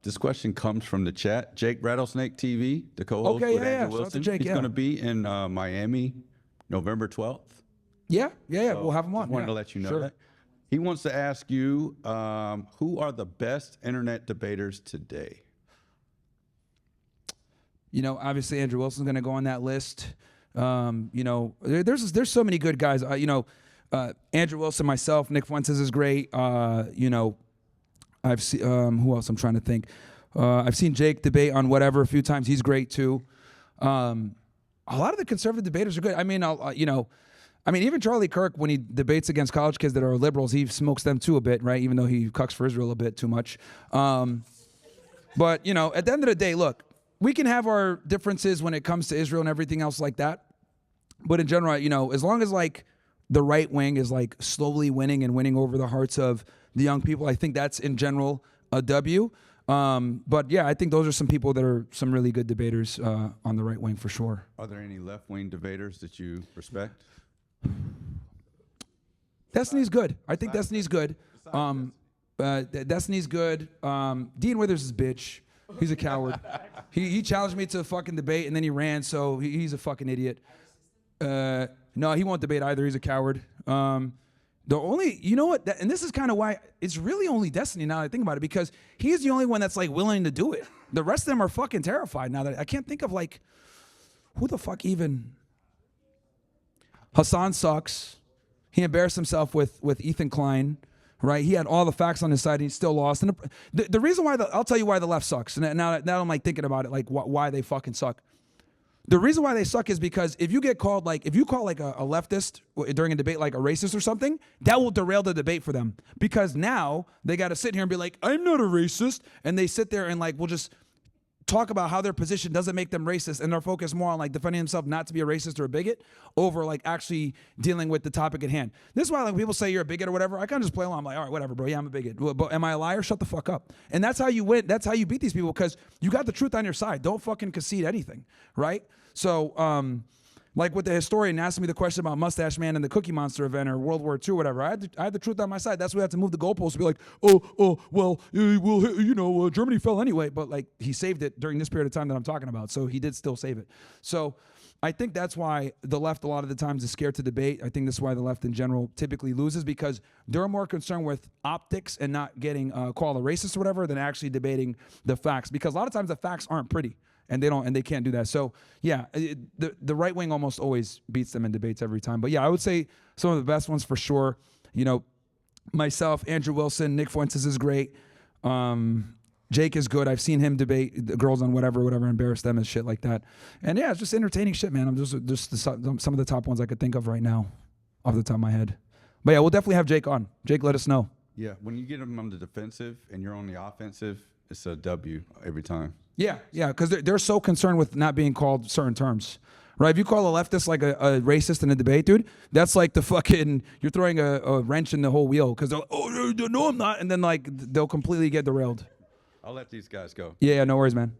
This question comes from the chat. Jake Rattlesnake TV, the co-host Okay, with yeah, Andrew yeah. Shout out Wilson. to Jake, He's yeah. going to be in Miami, November 12th. Yeah. So We'll have him on. Just wanted yeah. to let you know Sure. that. He wants to ask you, who are the best internet debaters today? You know, obviously Andrew Wilson's going to go on that list. You know, there's so many good guys. You know, Andrew Wilson, myself, Nick Fuentes is great. You know, I've seen who else? I'm trying to think. I've seen Jake debate on whatever a few times. He's great too. A lot of the conservative debaters are good. I mean, you know, I mean, even Charlie Kirk, when he debates against college kids that are liberals, he smokes them too a bit, right? Even though he cucks for Israel a bit too much. But you know, at the end of the day, look, we can have our differences when it comes to Israel and everything else like that. But in general, you know, as long as like the right wing is like slowly winning and winning over the hearts of the young people, I think that's in general a W. But yeah, I think those are some people that are some really good debaters on the right wing for sure. Are there any left-wing debaters that you respect? Destiny's good. I think Destiny's good. Destiny's good. Dean Withers is a bitch. He's a coward. He challenged me to a fucking debate and then he ran, so he's a fucking idiot. No, he won't debate either. He's a coward. The only, you know what, and this is kind of why it's really only Destiny now that I think about it, because he's the only one that's like willing to do it. The rest of them are fucking terrified now that I can't think of like, who the fuck even? Hassan sucks. He embarrassed himself with Ethan Klein, right? He had all the facts on his side and he still lost. And the reason why, I'll tell you why the left sucks. And now I'm like thinking about it, like why they fucking suck. The reason why they suck is because if you get called like, if you call like a leftist during a debate like a racist or something, that will derail the debate for them. Because now they got to sit here and be like, I'm not a racist. And they sit there and like, we'll just talk about how their position doesn't make them racist, and they're focused more on like defending themselves not to be a racist or a bigot over like actually dealing with the topic at hand. This is why like people say you're a bigot or whatever, I kind of just play along. I'm like, all right, whatever, bro. Yeah, I'm a bigot. But am I a liar? Shut the fuck up. And that's how you win. That's how you beat these people, because you got the truth on your side. Don't fucking concede anything, right? So, like with the historian asking me the question about Mustache Man and the Cookie Monster event or World War II or whatever, I had the truth on my side. That's why I had to move the goalposts to be like, well, you know, Germany fell anyway. But like he saved it during this period of time that I'm talking about. So he did still save it. So I think that's why the left a lot of the times is scared to debate. I think that's why the left in general typically loses, because they're more concerned with optics and not getting called a racist or whatever than actually debating the facts. Because a lot of times the facts aren't pretty. And they can't do that. So yeah, the right wing almost always beats them in debates every time. But yeah, I would say some of the best ones for sure. You know, myself, Andrew Wilson, Nick Fuentes is great. Jake is good. I've seen him debate the girls on whatever, embarrass them and shit like that. And yeah, it's just entertaining shit, man. I'm just some of the top ones I could think of right now, off the top of my head. But yeah, we'll definitely have Jake on. Jake, let us know. Yeah, when you get them on the defensive and you're on the offensive, it's a W every time. Yeah, because they're so concerned with not being called certain terms, right? If you call a leftist like a racist in a debate, dude, that's like the fucking, you're throwing a wrench in the whole wheel, because they're like, oh, no, I'm not. And then like they'll completely get derailed. I'll let these guys go. Yeah, no worries, man.